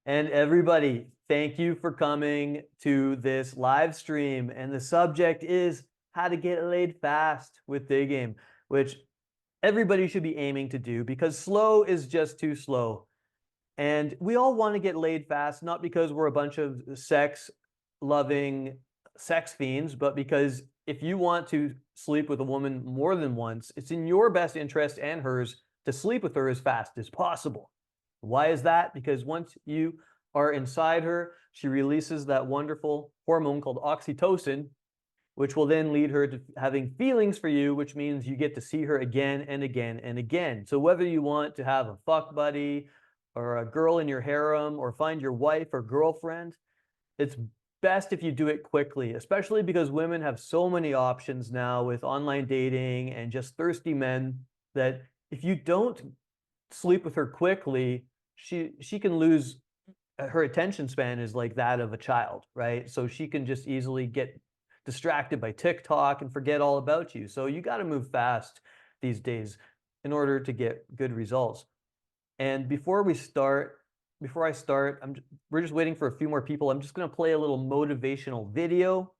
And everybody, thank you for coming to this live stream. And the subject is how to get laid fast with Daygame, which everybody should be aiming to do because slow is just too slow. And we all want to get laid fast, not because we're a bunch of sex-loving sex fiends, but because if you want to sleep with a woman more than once, it's in your best interest and hers to sleep with her as fast as possible. Why is that? Because once you are inside her, she releases that wonderful hormone called oxytocin, which will then lead her to having feelings for you, which means you get to see her again and again and again. So whether you want to have a fuck buddy or a girl in your harem or find your wife or girlfriend, it's best if you do it quickly, especially because women have so many options now with online dating and just thirsty men that if you don't sleep with her quickly, she can lose her attention span is like that of a child, right? So she can just easily get distracted by TikTok and forget all about you. So you got to move fast these days in order to get good results. And before I start, we're just waiting for a few more people. I'm just going to play a little motivational video.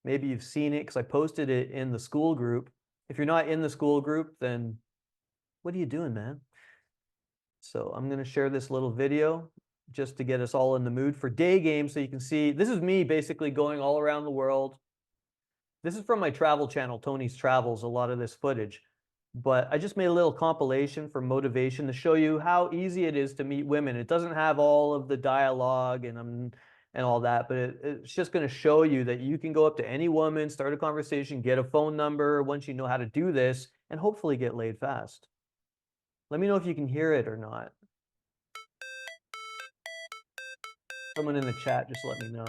Maybe you've seen it because I posted it in the Skool group. If you're not in the Skool group, then what are you doing, man? So I'm going to share this little video just to get us all in the mood for Daygame so you can see. This is me basically going all around the world. This is from my travel channel, Tony's Travels, a lot of this footage. But I just made a little compilation for motivation to show you how easy it is to meet women. It doesn't have all of the dialogue and all that, but it's just going to show you that you can go up to any woman, start a conversation, get a phone number once you know how to do this, and hopefully get laid fast. Let me know if you can hear it or not. Someone in the chat, just let me know.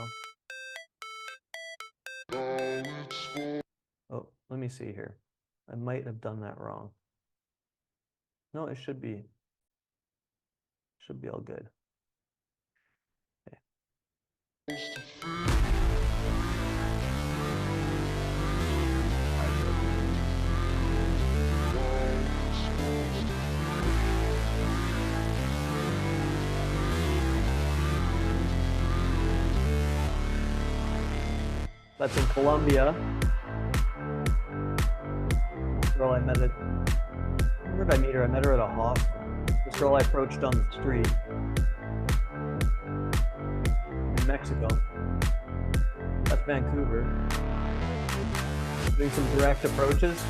Oh, let me see here. I might have done that wrong. No, it should be all good. Okay. That's in Colombia. Girl I met where did I meet her? I met her at a hostel. This girl I approached on the street in Mexico. That's Vancouver. Doing some direct approaches.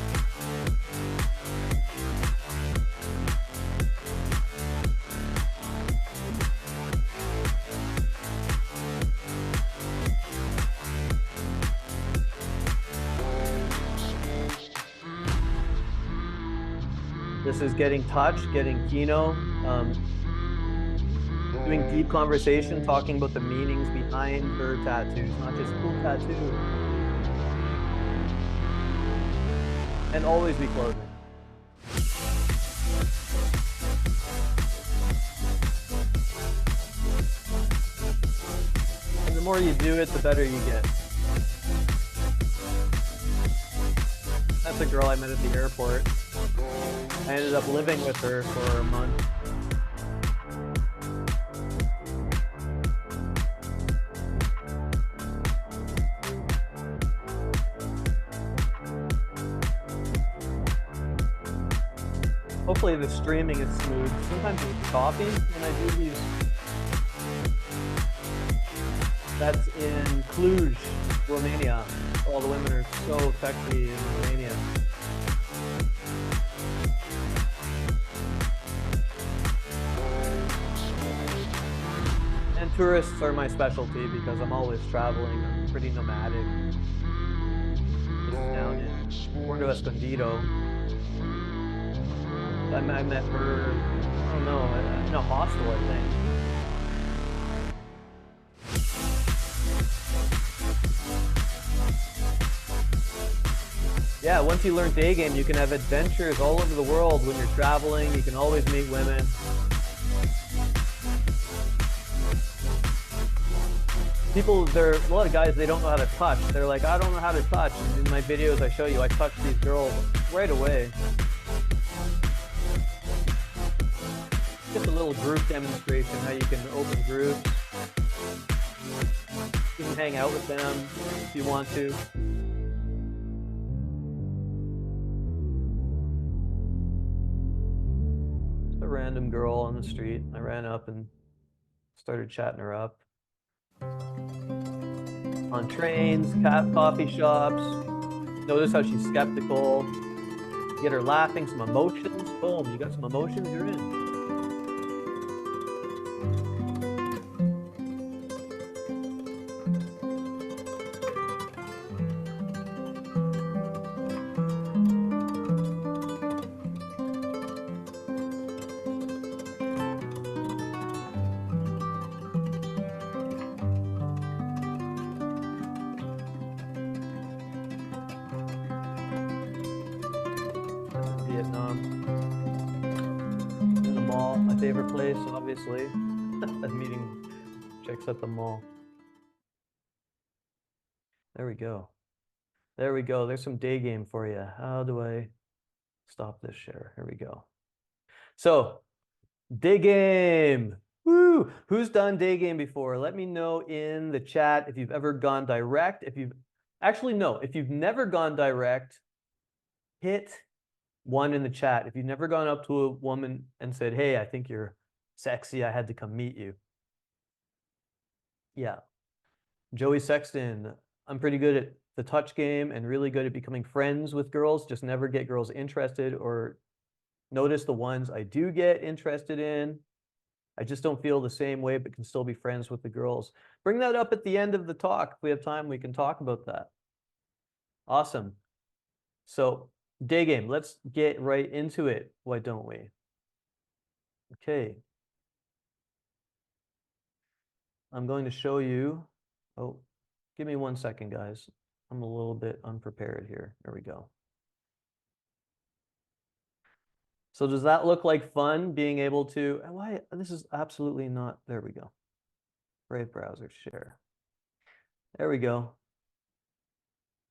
This is getting touched, getting kino, doing deep conversation, talking about the meanings behind her tattoos, not just cool tattoo. And always be closing. And the more you do it, the better you get. That's a girl I met at the airport. I ended up living with her for a month. Hopefully the streaming is smooth. Sometimes it's choppy when I do these. That's in Cluj, Romania. All the women are so sexy in Romania. And tourists are my specialty because I'm always traveling. I'm pretty nomadic. Just down in Puerto Escondido. I met her, I don't know, in a hostel, I think. Yeah, once you learn Daygame, you can have adventures all over the world when you're traveling. You can always meet women. People, there are a lot of guys, they don't know how to touch. They're like, I don't know how to touch. And in my videos I show you, I touch these girls right away. Just a little little group demonstration, how you can open groups. You can hang out with them if you want to. Just a random girl on the street. I ran up and started chatting her up. On trains, coffee shops. Notice how she's skeptical. Get her laughing, some emotions. Boom, you got some emotions, you're in. Vietnam. In the mall, my favorite place, obviously. Meeting chicks at the mall. There we go. There we go. There's some Daygame for you. How do I stop this share? Here we go. So, Daygame. Woo! Who's done Daygame before? Let me know in the chat if you've ever gone direct. If you've never gone direct, hit 1 in the chat. If you've never gone up to a woman and said, hey, I think you're sexy, I had to come meet you. Yeah. Joey Sexton, I'm pretty good at the touch game and really good at becoming friends with girls, just never get girls interested or notice the ones I do get interested in. I just don't feel the same way, but can still be friends with the girls. Bring that up at the end of the talk. If we have time, we can talk about that. Awesome. So, Daygame, let's get right into it. Why don't we? Okay. I'm going to show you. Oh, give me 1 second, guys. I'm a little bit unprepared here. There we go. So does that look like fun, being able to, why, this is absolutely not, there we go. Brave browser, share. There we go.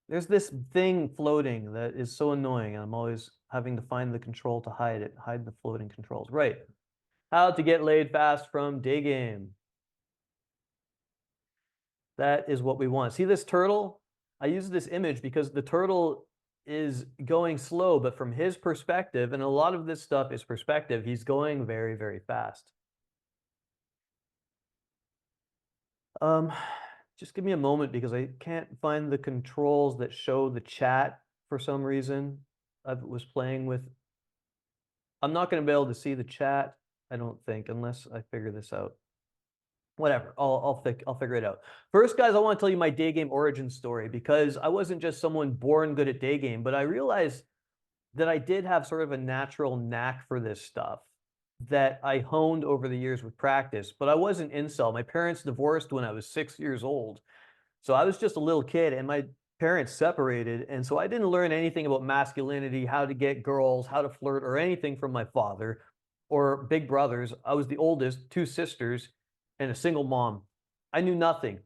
There's this thing floating that is so annoying. I'm always having to find the control to hide it, hide the floating controls. Right. How to get laid fast from Daygame. That is what we want. See this turtle? I use this image because the turtle is going slow, but from his perspective, and a lot of this stuff is perspective, he's going very, very fast. Just give me a moment because I can't find the controls that show the chat for some reason. I was playing with, I'm not going to be able to see the chat, I don't think, unless I figure this out. Whatever, I'll figure it out. First, guys, I want to tell you my Daygame origin story because I wasn't just someone born good at Daygame, but I realized that I did have sort of a natural knack for this stuff that I honed over the years with practice, but I wasn't incel. My parents divorced when I was 6 years old. So I was just a little kid and my parents separated. And so I didn't learn anything about masculinity, how to get girls, how to flirt, or anything from my father or big brothers. I was the oldest, 2 sisters, and a single mom. I knew nothing.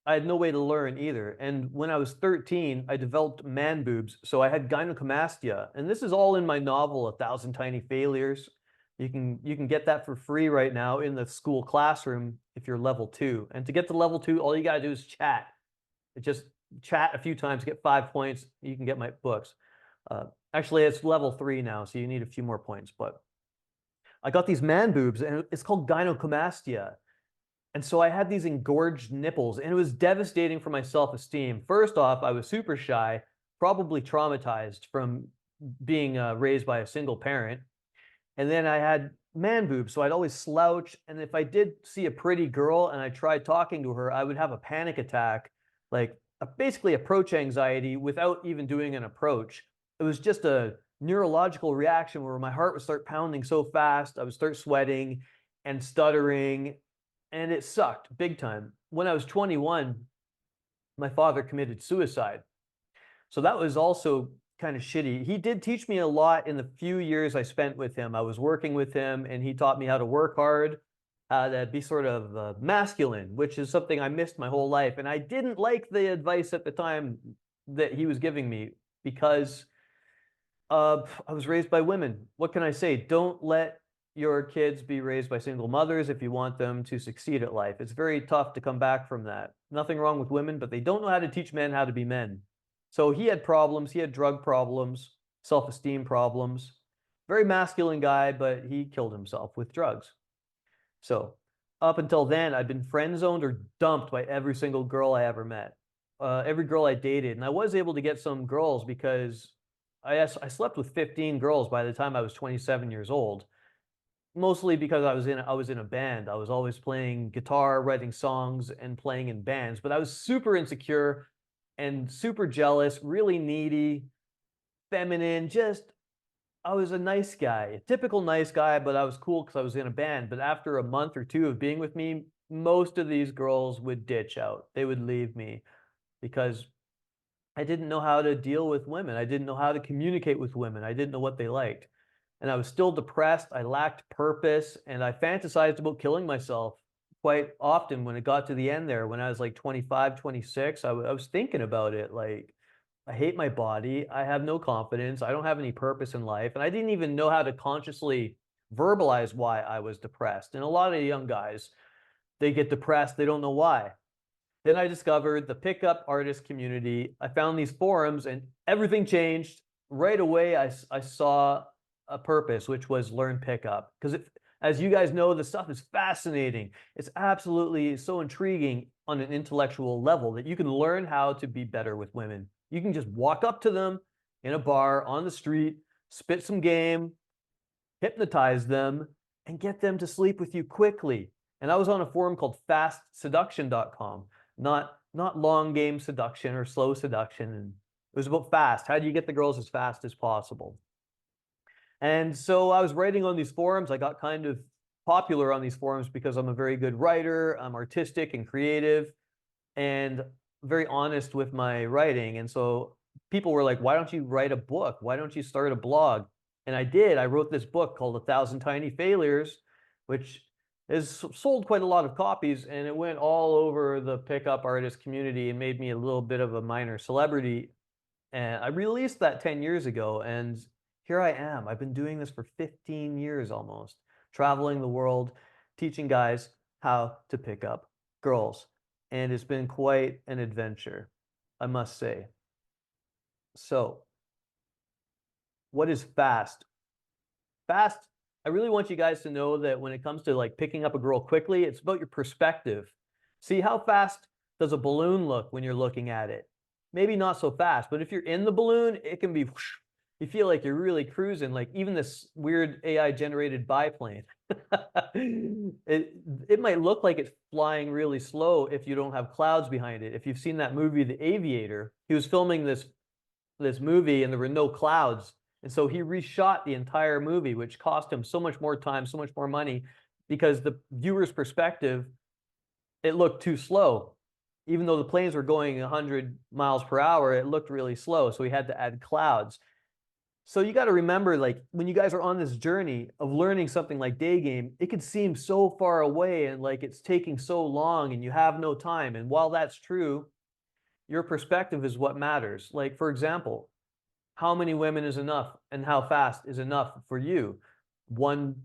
I had no way to learn either. And when I was 13, I developed man boobs. So I had gynecomastia. And this is all in my novel, 1,000 Tiny Failures. You can get that for free right now in the Skool classroom if you're level 2. And to get to level 2, all you got to do is chat. Just chat a few times, get 5 points. You can get my books. Actually, it's level 3 now, so you need a few more points. But I got these man boobs, and it's called gynecomastia. And so I had these engorged nipples, and it was devastating for my self-esteem. First off, I was super shy, probably traumatized from being raised by a single parent. And then I had man boobs, so I'd always slouch. And if I did see a pretty girl and I tried talking to her, I would have a panic attack, like basically approach anxiety without even doing an approach. It was just a neurological reaction where my heart would start pounding so fast, I would start sweating and stuttering, and it sucked big time. When I was 21, my father committed suicide. So that was also kind of shitty. He did teach me a lot in the few years I spent with him. I was working with him, and he taught me how to work hard, to be sort of masculine, which is something I missed my whole life. And I didn't like the advice at the time that he was giving me because I was raised by women. What can I say? Don't let your kids be raised by single mothers if you want them to succeed at life. It's very tough to come back from that. Nothing wrong with women, but they don't know how to teach men how to be men. So he had problems. He had drug problems, self-esteem problems. Very masculine guy, but he killed himself with drugs. So up until then, I'd been friend zoned or dumped by every single girl I ever met, every girl I dated. And I was able to get some girls because I slept with 15 girls by the time I was 27 years old, mostly because I was in a band. I was always playing guitar, writing songs, and playing in bands. But I was super insecure and super jealous, really needy, feminine, just I was a nice guy, a typical nice guy, but I was cool because I was in a band. But after a month or two of being with me, most of these girls would ditch out. They would leave me because I didn't know how to deal with women. I didn't know how to communicate with women. I didn't know what they liked. And I was still depressed. I lacked purpose. And I fantasized about killing myself quite often when it got to the end there. When I was like 25, 26, I was thinking about it. Like, I hate my body. I have no confidence. I don't have any purpose in life. And I didn't even know how to consciously verbalize why I was depressed. And a lot of young guys, they get depressed. They don't know why. Then I discovered the pickup artist community. I found these forums and everything changed. Right away, I saw a purpose, which was learn pickup. Because as you guys know, the stuff is fascinating. It's absolutely so intriguing on an intellectual level that you can learn how to be better with women. You can just walk up to them in a bar, on the street, spit some game, hypnotize them, and get them to sleep with you quickly. And I was on a forum called fastseduction.com, not long game seduction or slow seduction. And it was about fast. How do you get the girls as fast as possible? And so I was writing on these forums. I got kind of popular on these forums because I'm a very good writer. I'm artistic and creative and very honest with my writing. And so people were like, why don't you write a book? Why don't you start a blog? And I did. I wrote this book called 1,000 Tiny Failures, which has sold quite a lot of copies, and it went all over the pickup artist community and made me a little bit of a minor celebrity. And I released that 10 years ago, and here I am. I've been doing this for 15 years almost, traveling the world, teaching guys how to pick up girls. And it's been quite an adventure, I must say. So, what is fast? Fast, I really want you guys to know that when it comes to like picking up a girl quickly, it's about your perspective. See, how fast does a balloon look when you're looking at it? Maybe not so fast, but if you're in the balloon, it can be whoosh. You feel like you're really cruising, like even this weird AI generated biplane. it might look like it's flying really slow if you don't have clouds behind it. If you've seen that movie, The Aviator, he was filming this movie and there were no clouds. And so he reshot the entire movie, which cost him so much more time, so much more money, because the viewer's perspective, it looked too slow. Even though the planes were going 100 miles per hour, it looked really slow. So he had to add clouds. So you got to remember, like, when you guys are on this journey of learning something like Daygame, it could seem so far away and like it's taking so long and you have no time. And while that's true, your perspective is what matters. Like, for example, how many women is enough and how fast is enough for you? One,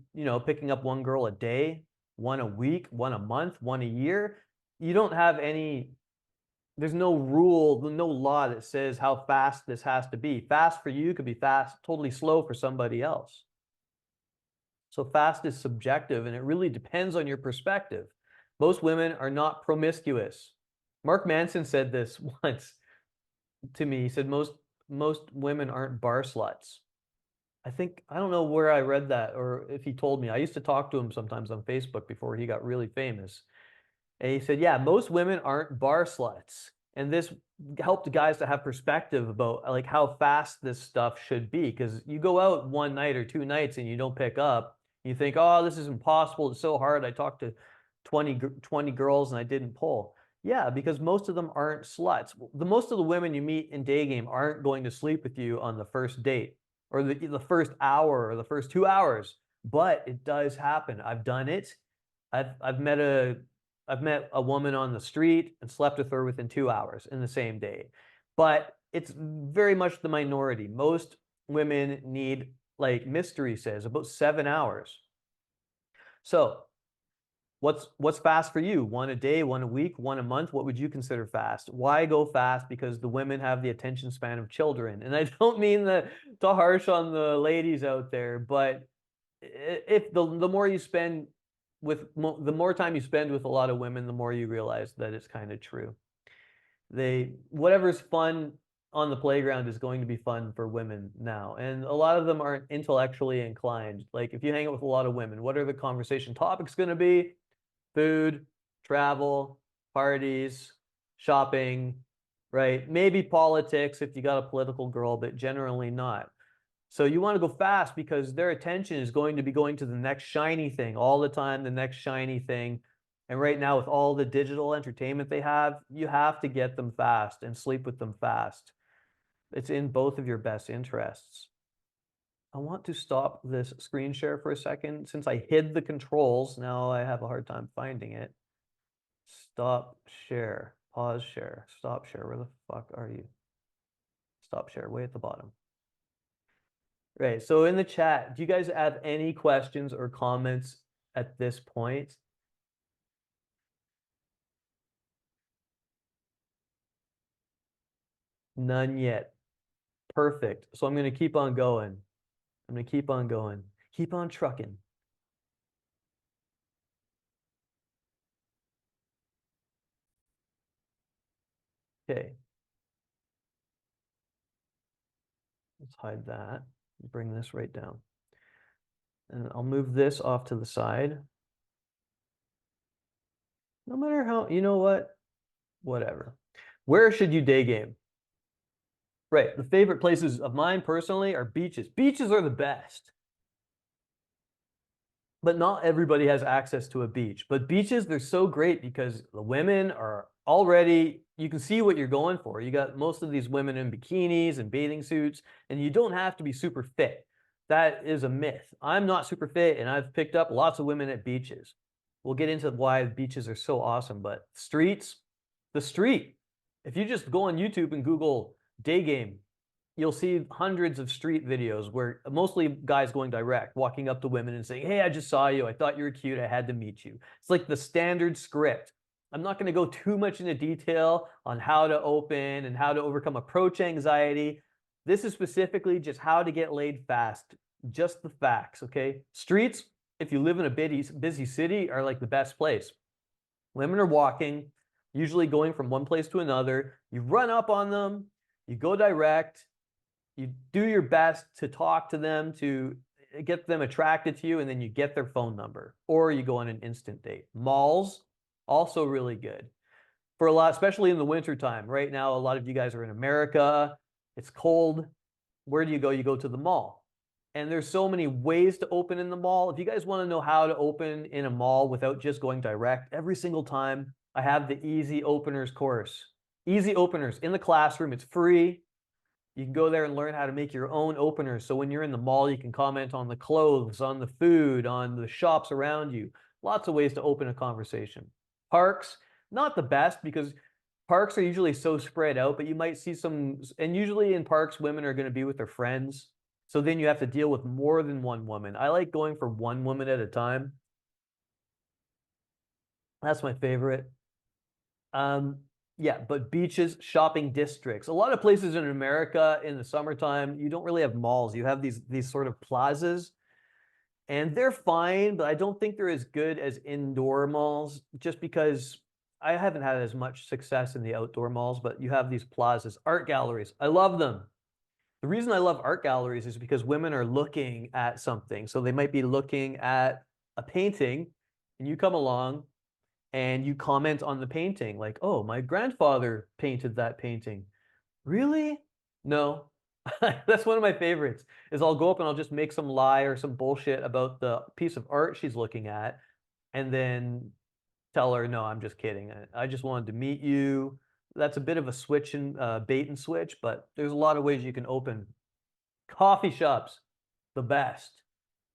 picking up one girl a day, one a week, one a month, one a year. You don't have any, there's no rule, no law that says how fast this has to be. Fast for you could be fast, totally slow for somebody else. So fast is subjective and it really depends on your perspective. Most women are not promiscuous. Mark Manson said this once to me. He said most women aren't bar sluts. I don't know where I read that or if he told me. I used to talk to him sometimes on Facebook before he got really famous. And he said, yeah, most women aren't bar sluts. And this helped guys to have perspective about like how fast this stuff should be. Because you go out one night or two nights and you don't pick up. You think, oh, this is impossible. It's so hard. I talked to 20 girls and I didn't pull. Yeah, because most of them aren't sluts. Most of the women you meet in Daygame aren't going to sleep with you on the first date or the first hour or the first 2 hours. But it does happen. I've done it. I've met a woman on the street and slept with her within 2 hours in the same day. But it's very much the minority. Most women need, like Mystery says, about 7 hours. So what's fast for you? One a day, one a week, one a month? What would you consider fast? Why go fast? Because the women have the attention span of children. And I don't mean to harsh on the ladies out there, but if the more you spend the more time you spend with a lot of women, the more you realize that it's kind of true. Whatever's fun on the playground is going to be fun for women now. And a lot of them aren't intellectually inclined. Like if you hang out with a lot of women, what are the conversation topics going to be? Food, travel, parties, shopping, right? Maybe politics if you got a political girl, but generally not. So you want to go fast because their attention is going to be going to the next shiny thing all the time, the next shiny thing. And right now, with all the digital entertainment they have, you have to get them fast and sleep with them fast. It's in both of your best interests. I want to stop this screen share for a second. Since I hid the controls, now I have a hard time finding it. Stop share, pause share, stop share. Where the fuck are you? Stop share, way at the bottom. Right, so in the chat, do you guys have any questions or comments at this point? None yet. Perfect. So I'm going to keep on going. I'm going to keep on going. Keep on trucking. Okay. Let's hide that. Bring this right down. And I'll move this off to the side. No matter how, you know what? Whatever. Where should you day game? Right. The favorite places of mine personally are beaches. Beaches are the best. But not everybody has access to a beach. But beaches, they're so great because the women are already, you can see what you're going for. You got most of these women in bikinis and bathing suits, and you don't have to be super fit. That is a myth. I'm not super fit, and I've picked up lots of women at beaches. We'll get into why beaches are so awesome, but streets, the street. If you just go on YouTube and Google Daygame, you'll see hundreds of street videos where mostly guys going direct, walking up to women and saying, hey, I just saw you. I thought you were cute. I had to meet you. It's like the standard script. I'm not going to go too much into detail on how to open and how to overcome approach anxiety. This is specifically just how to get laid fast. Just the facts, okay? Streets, if you live in a busy city, are like the best place. Women are walking, usually going from one place to another. You run up on them, you go direct, you do your best to talk to them, to get them attracted to you, and then you get their phone number, or you go on an instant date. Malls, also really good. For a lot, especially in the wintertime. Right now, a lot of you guys are in America. It's cold. Where do you go? You go to the mall. And there's so many ways to open in the mall. If you guys want to know how to open in a mall without just going direct, every single time I have the Easy Openers course. Easy Openers in the classroom. It's free. You can go there and learn how to make your own openers. So when you're in the mall, you can comment on the clothes, on the food, on the shops around you. Lots of ways to open a conversation. Parks, not the best because parks are usually so spread out, but you might see some, and usually in parks, women are going to be with their friends. So then you have to deal with more than one woman. I like going for one woman at a time. That's my favorite. Yeah, but beaches, shopping districts. A lot of places in America in the summertime, you don't really have malls. You have these sort of plazas, and they're fine, but I don't think they're as good as indoor malls just because I haven't had as much success in the outdoor malls, but you have these plazas, art galleries. I love them. The reason I love art galleries is because women are looking at something. So they might be looking at a painting, and you come along and you comment on the painting like, oh, my grandfather painted that painting. Really? No. That's one of my favorites is I'll go up and I'll just make some lie or some bullshit about the piece of art she's looking at and then tell her, no, I'm just kidding. I just wanted to meet you. That's a bit of a switch and bait and switch, but there's a lot of ways you can open. Coffee shops, the best.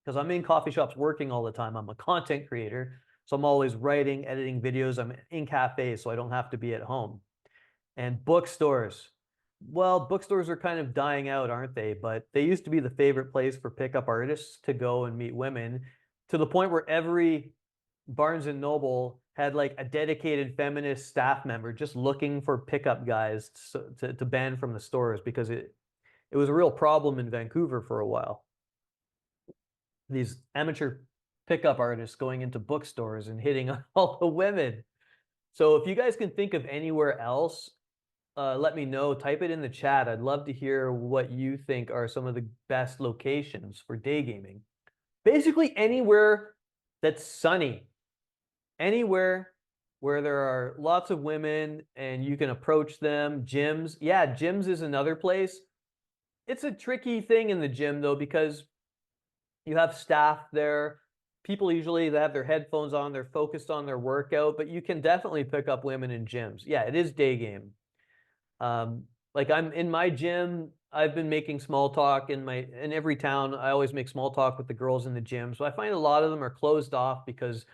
Because I'm in coffee shops working all the time. I'm a content creator. So I'm always writing, editing videos. I'm in cafes, so I don't have to be at home. And bookstores. Well, bookstores are kind of dying out, aren't they? But they used to be the favorite place for pickup artists to go and meet women. to the point where every Barnes and Noble had like a dedicated feminist staff member just looking for pickup guys to ban from the stores because it was a real problem in Vancouver for a while. These amateur pickup artists going into bookstores and hitting on all the women. So if you guys can think of anywhere else, let me know. Type it in the chat. I'd love to hear what you think are some of the best locations for day gaming. Basically anywhere that's sunny, anywhere where there are lots of women and you can approach them. Gyms, yeah, gyms is another place. It's a tricky thing in the gym though, because you have staff there. People usually, they have their headphones on, they're focused on their workout, but you can definitely pick up women in gyms. Yeah, it is day game. Like I'm in my gym, I've been making small talk in every town. I always make small talk with the girls in the gym. So I find a lot of them are closed off because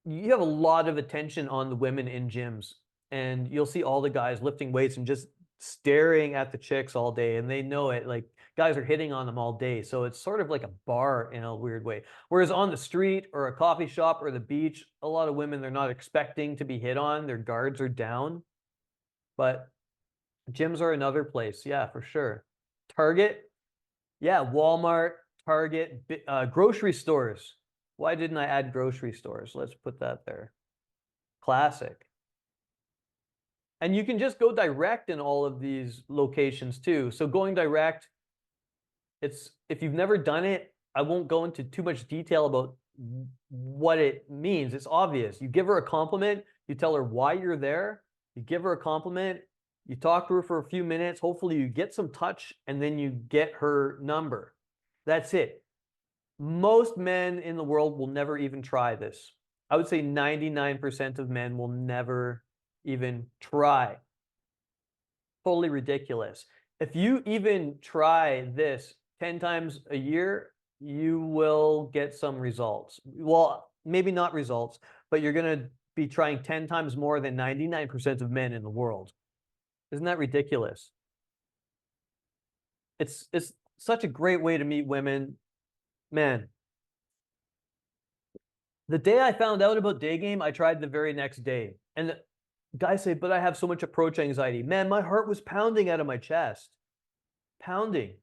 you have a lot of attention on the women in gyms, and you'll see all the guys lifting weights and just staring at the chicks all day, and they know it. Like guys are hitting on them all day. So it's sort of like a bar in a weird way. Whereas on the street or a coffee shop or the beach, a lot of women, they're not expecting to be hit on. Their guards are down. But gyms are another place. Yeah, for sure. Target. Yeah, Walmart, Target, grocery stores. Why didn't I add grocery stores? Let's put that there. Classic. And you can just go direct in all of these locations too. So going direct, if you've never done it, I won't go into too much detail about what it means. It's obvious. You give her a compliment, you tell her why you're there, you give her a compliment, you talk to her for a few minutes, hopefully you get some touch, and then you get her number. That's it. Most men in the world will never even try this. I would say 99% of men will never even try. Totally ridiculous. If you even try this 10 times a year, you will get some results. Well, maybe not results, but you're going to be trying 10 times more than 99% of men in the world. Isn't that ridiculous? It's such a great way to meet women. Man, the day I found out about Daygame, I tried the very next day. And the guys say, but I have so much approach anxiety. Man, my heart was pounding out of my chest. Pounding.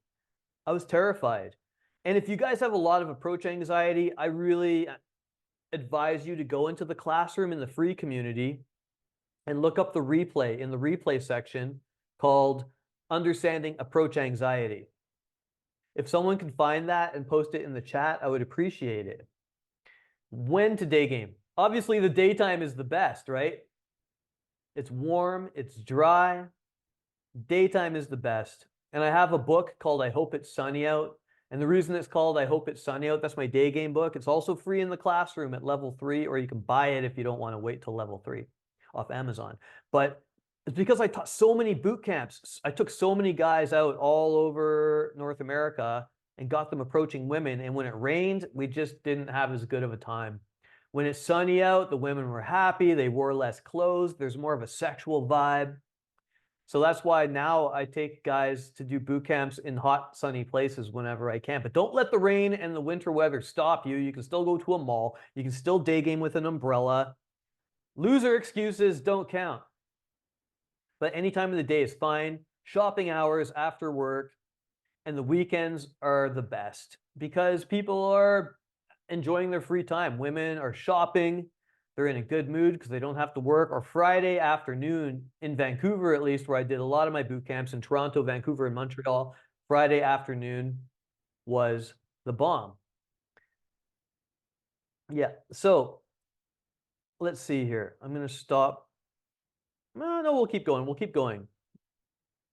I was terrified. And if you guys have a lot of approach anxiety, I really advise you to go into the classroom in the free community and look up the replay in the replay section called Understanding Approach Anxiety. If someone can find that and post it in the chat, I would appreciate it. When to day game? Obviously, the daytime is the best, right? It's warm, it's dry. Daytime is the best. And I have a book called I Hope It's Sunny Out. And the reason it's called I Hope It's Sunny Out, that's my day game book. It's also free in the classroom at level 3, or you can buy it if you don't want to wait till level 3 off Amazon. But it's because I taught so many boot camps. I took so many guys out all over North America and got them approaching women. And when it rained, we just didn't have as good of a time. When it's sunny out, the women were happy. They wore less clothes. There's more of a sexual vibe. So that's why now I take guys to do boot camps in hot, sunny places whenever I can. But don't let the rain and the winter weather stop you. You can still go to a mall. You can still day game with an umbrella. Loser excuses don't count. But any time of the day is fine. Shopping hours after work and the weekends are the best because people are enjoying their free time. Women are shopping. They're in a good mood because they don't have to work. Or Friday afternoon in Vancouver, at least, where I did a lot of my boot camps in Toronto, Vancouver, and Montreal, Friday afternoon was the bomb. Yeah, so let's see here. I'm going to stop. No, we'll keep going. We'll keep going.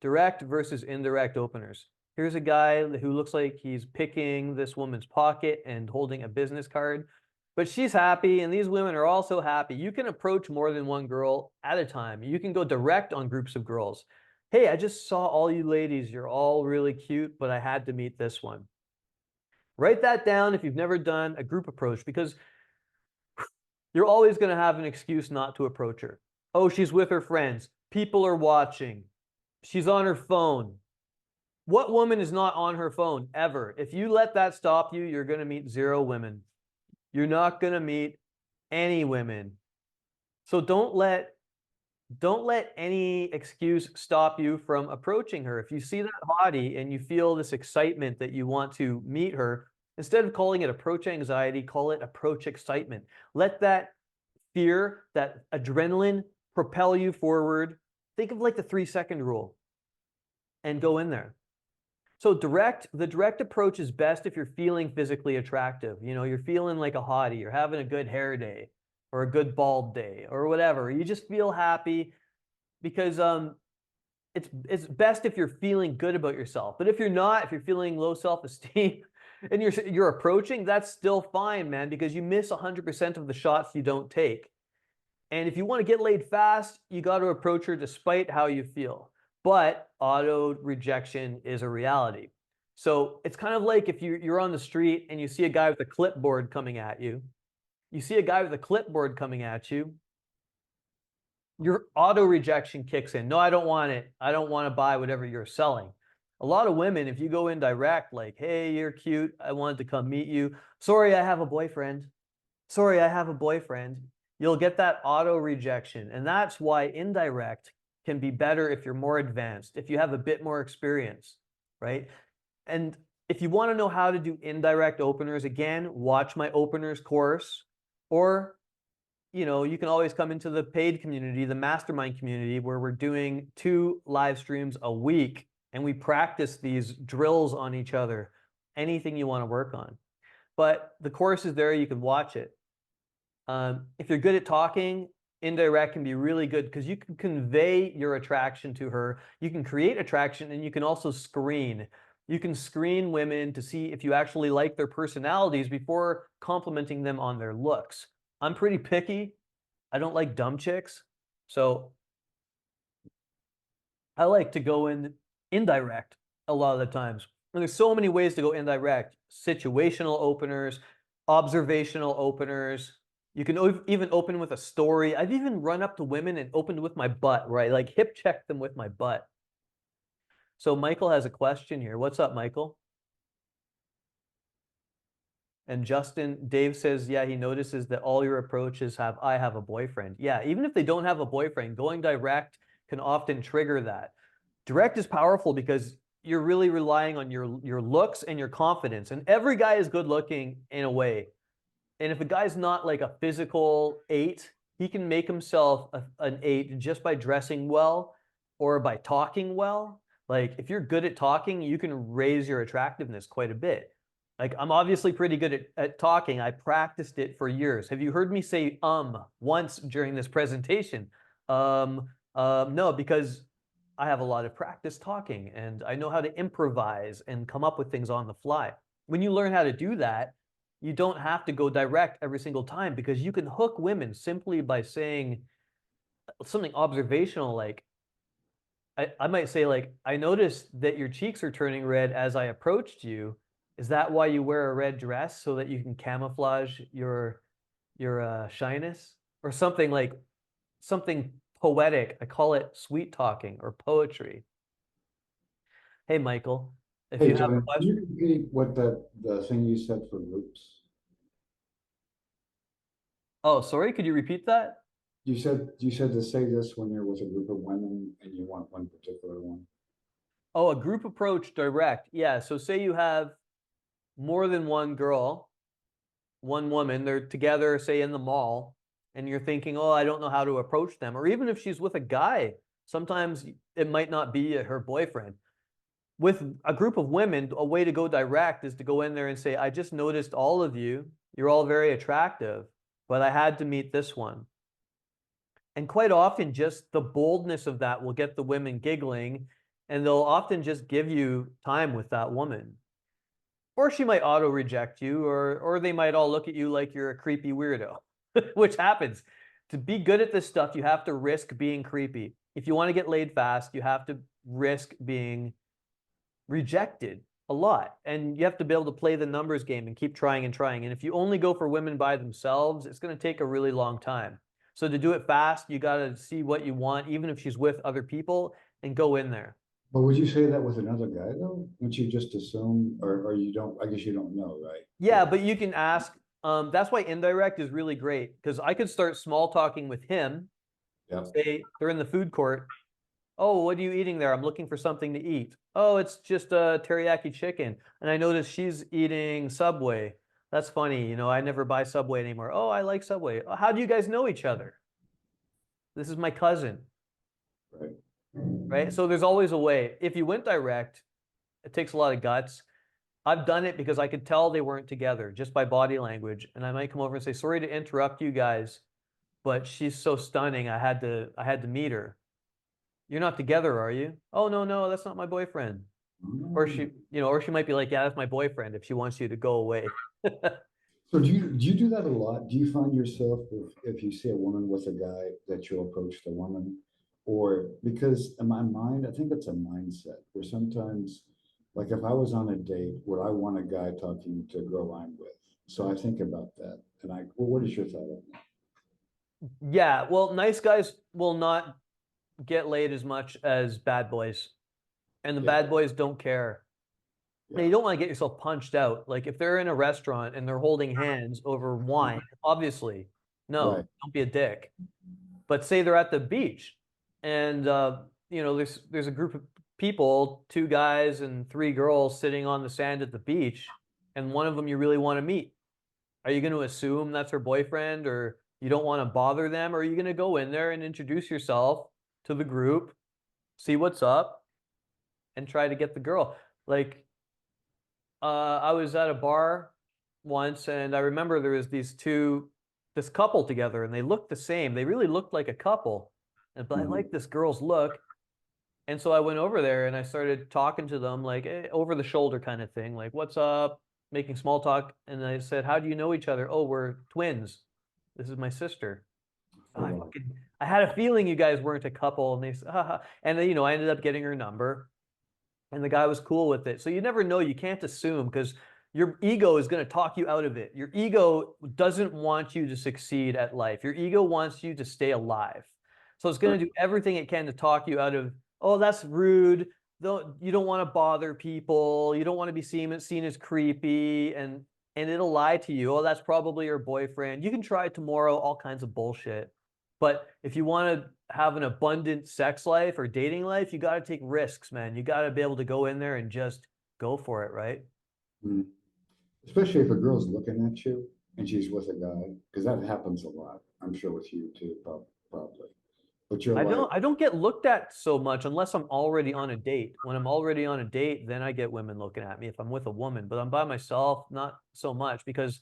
Direct versus indirect openers. Here's a guy who looks like he's picking this woman's pocket and holding a business card. But she's happy, and these women are also happy. You can approach more than one girl at a time. You can go direct on groups of girls. Hey, I just saw all you ladies. You're all really cute, but I had to meet this one. Write that down if you've never done a group approach, because you're always going to have an excuse not to approach her. Oh, she's with her friends. People are watching. She's on her phone. What woman is not on her phone ever? If you let that stop you, you're going to meet 0 women. You're not going to meet any women. So don't let any excuse stop you from approaching her. If you see that hottie and you feel this excitement that you want to meet her, instead of calling it approach anxiety, call it approach excitement. Let that fear, that adrenaline propel you forward. Think of like the 3-second rule and go in there. So the direct approach is best if you're feeling physically attractive. You know, you're feeling like a hottie, you're having a good hair day or a good bald day or whatever. You just feel happy because it's best if you're feeling good about yourself. But if you're not, if you're feeling low self-esteem and you're approaching, that's still fine, man, because you miss 100% of the shots you don't take. And if you want to get laid fast, you got to approach her despite how you feel. But auto rejection is a reality. So it's kind of like if you're on the street and you see a guy with a clipboard coming at you. You see a guy with a clipboard coming at you. Your auto rejection kicks in. No, I don't want it. I don't want to buy whatever you're selling. A lot of women, if you go in direct, like, hey, you're cute, I wanted to come meet you. Sorry, I have a boyfriend. Sorry, I have a boyfriend. You'll get that auto rejection. And that's why indirect can be better if you're more advanced, if you have a bit more experience, right? And if you want to know how to do indirect openers, again, watch my openers course, or you know, you can always come into the paid community, the mastermind community, where we're doing 2 live streams a week and we practice these drills on each other, anything you want to work on. But the course is there, you can watch it. If you're good at talking, indirect can be really good because you can convey your attraction to her. You can create attraction, and you can also screen. You can screen women to see if you actually like their personalities before complimenting them on their looks. I'm pretty picky. I don't like dumb chicks. So I like to go in indirect a lot of the times. And there's so many ways to go indirect. Situational openers, observational openers. You can even open with a story. I've even run up to women and opened with my butt, right? Like hip check them with my butt. So Michael has a question here. What's up, Michael? And Dave says, yeah, he notices that all your approaches have, I have a boyfriend. Yeah, even if they don't have a boyfriend, going direct can often trigger that. Direct is powerful because you're really relying on your looks and your confidence. And every guy is good looking in a way. And if a guy's not like a physical 8, he can make himself an 8 just by dressing well or by talking well. Like if you're good at talking, you can raise your attractiveness quite a bit. Like I'm obviously pretty good at talking. I practiced it for years. Have you heard me say once during this presentation? No, because I have a lot of practice talking and I know how to improvise and come up with things on the fly. When you learn how to do that, you don't have to go direct every single time because you can hook women simply by saying something observational like, I might say like, I noticed that your cheeks are turning red as I approached you. Is that why you wear a red dress so that you can camouflage your shyness? Or something like, something poetic. I call it sweet talking or poetry. Hey, Michael, if Hey, you have Tony, a can question. you repeat what the thing you said for groups? Oh, sorry, could you repeat that? You said to say this when you're with a group of women and you want one particular one. Oh, a group approach direct. Yeah, so say you have more than one girl, one woman, they're together, say in the mall, and you're thinking, oh, I don't know how to approach them. Or even if she's with a guy, sometimes it might not be her boyfriend. With a group of women, a way to go direct is to go in there and say, I just noticed all of you. You're all very attractive, but I had to meet this one. And quite often, just the boldness of that will get the women giggling, and they'll often just give you time with that woman. Or she might auto reject you, or they might all look at you like you're a creepy weirdo, which happens. To be good at this stuff, you have to risk being creepy. If you want to get laid fast, you have to risk being rejected a lot. And you have to be able to play the numbers game and keep trying and trying. And if you only go for women by themselves, it's going to take a really long time. So to do it fast, you got to see what you want, even if she's with other people, and go in there. But would you say that with another guy though? Wouldn't you just assume, or you don't? I guess you don't know, right? Yeah, but you can ask. That's why indirect is really great because I could start small talking with him. Yeah. Say they're in the food court. Oh, what are you eating there? I'm looking for something to eat. Oh, it's just a teriyaki chicken. And I noticed she's eating Subway. That's funny. You know, I never buy Subway anymore. Oh, I like Subway. "Oh, how do you guys know each other? This is my cousin, Right. right? So there's always a way. If you went direct, it takes a lot of guts. I've done it because I could tell they weren't together just by body language. And I might come over and say, sorry to interrupt you guys, but she's so stunning. I had to meet her. You're not together, are you? Oh, no, no, that's not my boyfriend. Or she, you know, or she might be like, yeah, that's my boyfriend if she wants you to go away. So do you do that a lot? Do you find yourself if you see a woman with a guy that you'll approach the woman, or because in my mind, I think it's a mindset where sometimes, like if I was on a date, would I want a guy talking to a girl I'm with? So I think about that, and well, what is your thought on that? Yeah, well, nice guys will not get laid as much as bad boys. And the Yeah, bad boys don't care. And yeah, you don't want to get yourself punched out. Like if they're in a restaurant and they're holding hands over wine, obviously, no, right. don't be a dick. But say they're at the beach and you know, there's a group of people, two guys and three girls sitting on the sand at the beach, and one of them you really want to meet. Are you going to assume that's her boyfriend or you don't want to bother them? Or are you going to go in there and introduce yourself to the group, see what's up, and try to get the girl? Like, I was at a bar once and I remember there was this couple together and they looked the same. They really looked like a couple. But I Mhm. liked this girl's look. And so I went over there and I started talking to them like over the shoulder kind of thing, like, what's up? Making small talk. And I said, how do you know each other? Oh, we're twins. This is my sister. Oh, Oh, wow. I had a feeling you guys weren't a couple. And they said, haha. And then, you know, I ended up getting her number and the guy was cool with it. So you never know. You can't assume because your ego is going to talk you out of it. Your ego doesn't want you to succeed at life. Your ego wants you to stay alive. So it's going Right. to do everything it can to talk you out of, oh, that's rude. You don't want to bother people. You don't want to be seen as creepy. And it'll lie to you. Oh, that's probably your boyfriend. You can try it tomorrow, all kinds of bullshit. But if you want to have an abundant sex life or dating life, you got to take risks, man. You got to be able to go in there and just go for it, right? Mhm. Especially if a girl's looking at you and she's with a guy, because that happens a lot. I'm sure with you too, probably. But you're like, I don't get looked at so much unless I'm already on a date. When I'm already on a date, then I get women looking at me if I'm with a woman, but I'm by myself, not so much because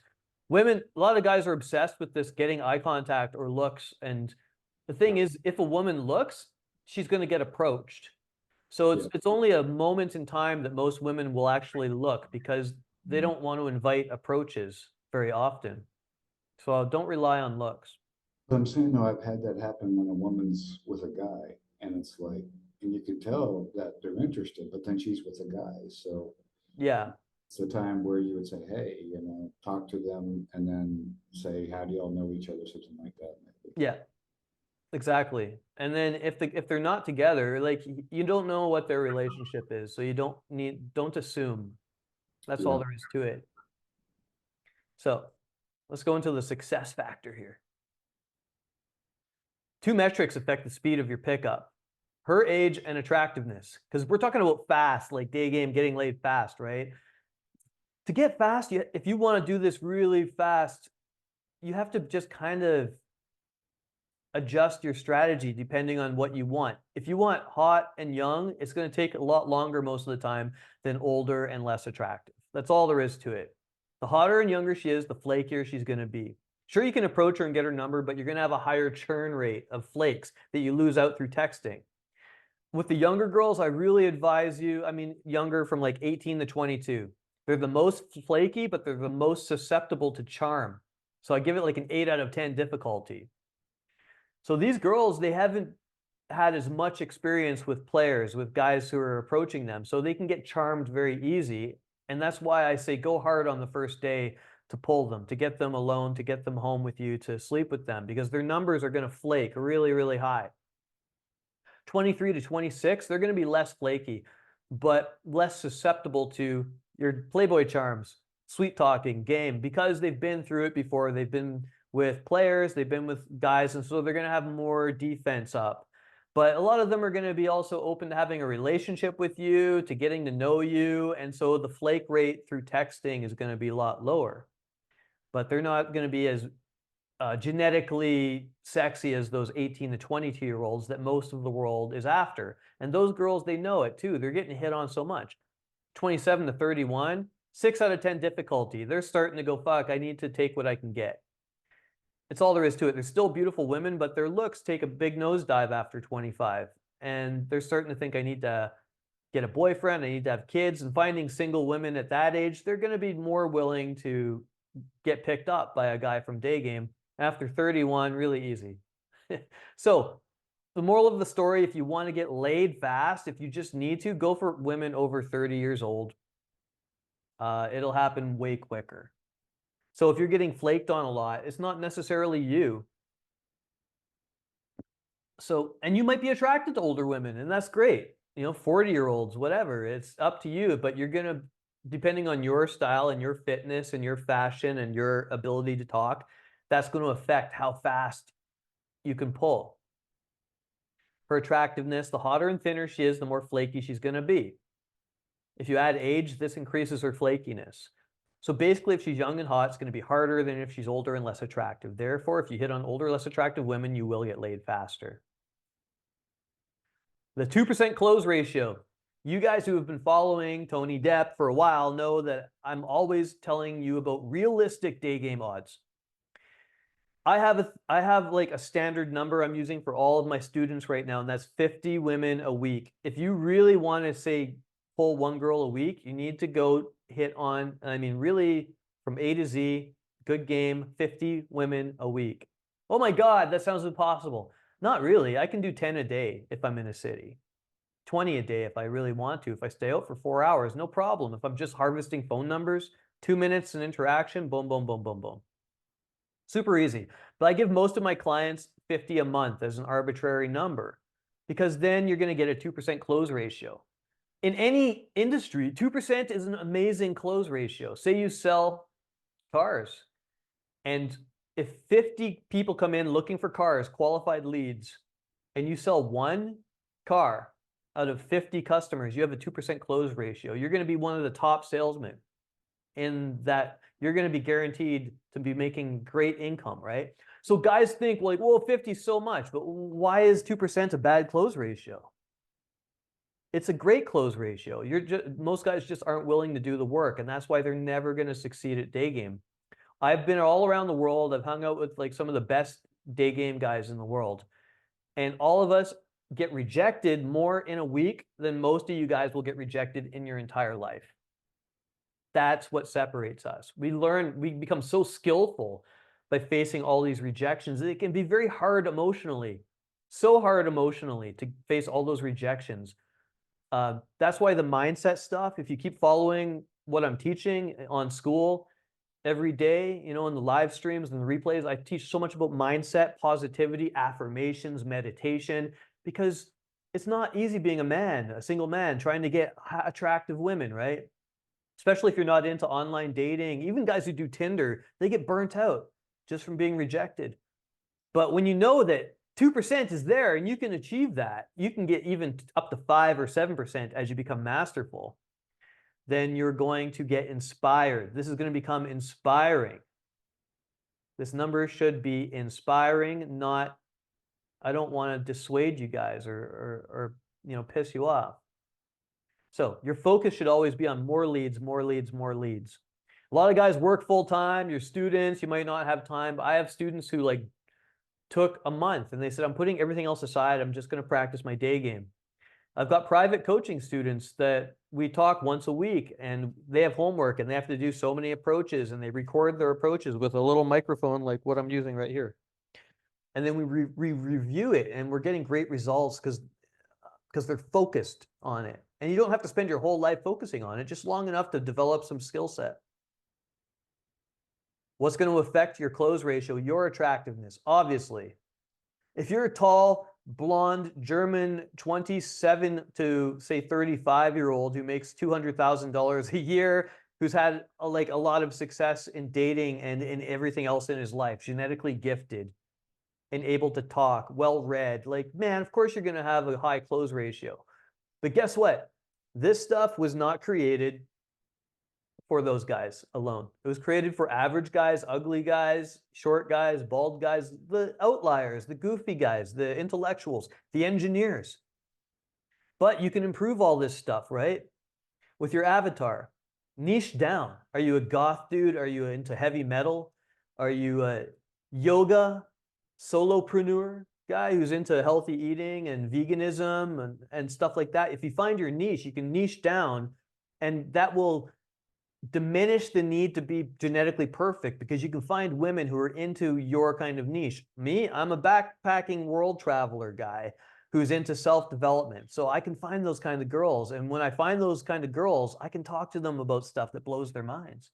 women, a lot of guys are obsessed with this getting eye contact or looks. And the yeah, thing is, if a woman looks, she's going to get approached. So yeah. it's only a moment in time that most women will actually look because they don't want to invite approaches very often. So don't rely on looks. But I'm saying though, I've had that happen when a woman's with a guy, and it's like, and you can tell that they're interested, but then she's with a guy, so Yeah, it's a time where you would say, hey, talk to them, and then say, how do y'all know each other, something like that, maybe. yeah, exactly. And then if they're not together, like you don't know what their relationship is, so you don't assume. That's all Yeah. there is to it. So let's go into the success factor here. Two metrics affect the speed of your pickup: her age and attractiveness. Because we're talking about fast, like day game, getting laid fast, right? To get fast, if you want to do this really fast, you have to just kind of adjust your strategy depending on what you want. If you want hot and young, it's going to take a lot longer most of the time than older and less attractive. That's all there is to it. The hotter and younger she is, the flakier she's going to be. Sure, you can approach her and get her number, but you're going to have a higher churn rate of flakes that you lose out through texting. With the younger girls, I really advise you, I mean, younger from like 18 to 22. They're the most flaky, but they're the most susceptible to charm. So I give it like an 8 out of 10 difficulty. So these girls, they haven't had as much experience with players, with guys who are approaching them. So they can get charmed very easy. And that's why I say go hard on the first day to pull them, to get them alone, to get them home with you, to sleep with them, because their numbers are going to flake really, really high. 23 to 26, they're going to be less flaky, but less susceptible to your Playboy charms. sweet talking game because they've been through it before. They've been with players, they've been with guys, and so they're going to have more defense up. But a lot of them are going to be also open to having a relationship with you, to getting to know you, and so the flake rate through texting is going to be a lot lower. But they're not going to be as genetically sexy as those 18 to 22-year-olds that most of the world is after. And those girls, they know it too. They're getting hit on so much. 27 to 31, 6 out of 10 difficulty. They're starting to go, fuck, I need to take what I can get. It's all there is to it. There's still beautiful women, but their looks take a big nosedive after 25. And they're starting to think, I need to get a boyfriend, I need to have kids. And finding single women at that age, they're going to be more willing to get picked up by a guy from Daygame. After 31, really easy. So the moral of the story, if you want to get laid fast, if you just need to, go for women over 30 years old. It'll happen way quicker. So if you're getting flaked on a lot, it's not necessarily you. So, and you might be attracted to older women, and that's great. 40-year-olds, whatever. It's up to you, but you're going to, depending on your style and your fitness and your fashion and your ability to talk, that's going to affect how fast you can pull. Her attractiveness, the hotter and thinner she is, the more flaky she's going to be. If you add age, this increases her flakiness. So basically, if she's young and hot, it's going to be harder than if she's older and less attractive. Therefore, if you hit on older, less attractive women, you will get laid faster. The 2% close ratio. You guys who have been following Tony Depp for a while know that I'm always telling you about realistic day game odds. I have like a standard number I'm using for all of my students right now, and that's 50 women a week. If you really want to say pull one girl a week, you need to go hit on, I mean, really from A to Z, good game, 50 women a week. Oh my God, that sounds impossible. Not really. I can do 10 a day if I'm in a city, 20 a day if I really want to. If I stay out for 4 hours, no problem. If I'm just harvesting phone numbers, 2 minutes in interaction, boom, boom, boom, boom, boom. Super easy. But I give most of my clients 50 a month as an arbitrary number because then you're going to get a 2% close ratio. In any industry, 2% is an amazing close ratio. Say you sell cars, and if 50 people come in looking for cars, qualified leads, and you sell one car out of 50 customers, you have a 2% close ratio. You're going to be one of the top salesmen in that. You're going to be guaranteed to be making great income, right? So guys think like, well, 50 is so much, but why is 2% a bad close ratio? It's a great close ratio. Most guys just aren't willing to do the work, and that's why they're never going to succeed at day game. I've been all around the world. I've hung out with like some of the best day game guys in the world, and all of us get rejected more in a week than most of you guys will get rejected in your entire life. That's what separates us. We become so skillful by facing all these rejections. It can be very hard emotionally, so hard emotionally to face all those rejections. That's why the mindset stuff, if you keep following what I'm teaching on Skool every day, in the live streams and the replays, I teach so much about mindset, positivity, affirmations, meditation, because it's not easy being a single man, trying to get attractive women, right? Especially if you're not into online dating. Even guys who do Tinder, they get burnt out just from being rejected. But when you know that 2% is there and you can achieve that, you can get even up to 5 or 7% as you become masterful, then you're going to get inspired. This is going to become inspiring. This number should be inspiring, not, I don't want to dissuade you guys or piss you off. So your focus should always be on more leads, more leads, more leads. A lot of guys work full time. You're students, you might not have time. But I have students who took a month and they said, I'm putting everything else aside. I'm just going to practice my day game. I've got private coaching students that we talk once a week, and they have homework and they have to do so many approaches, and they record their approaches with a little microphone like what I'm using right here. And then we review it, and we're getting great results because they're focused on it. And you don't have to spend your whole life focusing on it, just long enough to develop some skill set. What's going to affect your close ratio? Your attractiveness, obviously. If you're a tall, blonde, German, 27 to, say, 35-year-old who makes $200,000 a year, who's had like a lot of success in dating and in everything else in his life, genetically gifted and able to talk, well read, like, man, of course you're going to have a high close ratio. But guess what? This stuff was not created for those guys alone. It was created for average guys, ugly guys, short guys, bald guys, the outliers, the goofy guys, the intellectuals, the engineers. But you can improve all this stuff, right? With your avatar. Niche down. Are you a goth dude? Are you into heavy metal? Are you a yoga solopreneur guy who's into healthy eating and veganism and stuff like that? If you find your niche, you can niche down, and that will diminish the need to be genetically perfect because you can find women who are into your kind of niche. Me, I'm a backpacking world traveler guy who's into self-development. So I can find those kind of girls. And when I find those kind of girls, I can talk to them about stuff that blows their minds.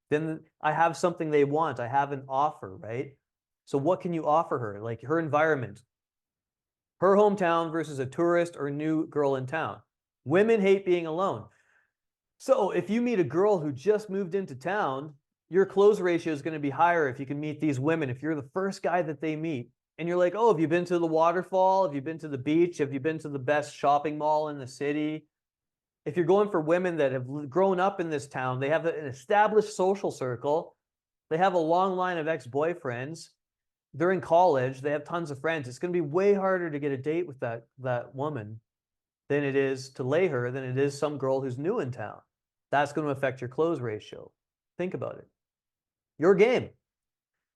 Then I have something they want. I have an offer, right? So what can you offer her? Like her environment, her hometown versus a tourist or new girl in town. Women hate being alone. So if you meet a girl who just moved into town, your close ratio is going to be higher if you can meet these women. If you're the first guy that they meet and you're like, oh, have you been to the waterfall? Have you been to the beach? Have you been to the best shopping mall in the city? If you're going for women that have grown up in this town, they have an established social circle, they have a long line of ex-boyfriends, they're in college, they have tons of friends. It's going to be way harder to get a date with that woman than it is to lay her than it is some girl who's new in town. That's going to affect your close ratio. Think about it. Your game.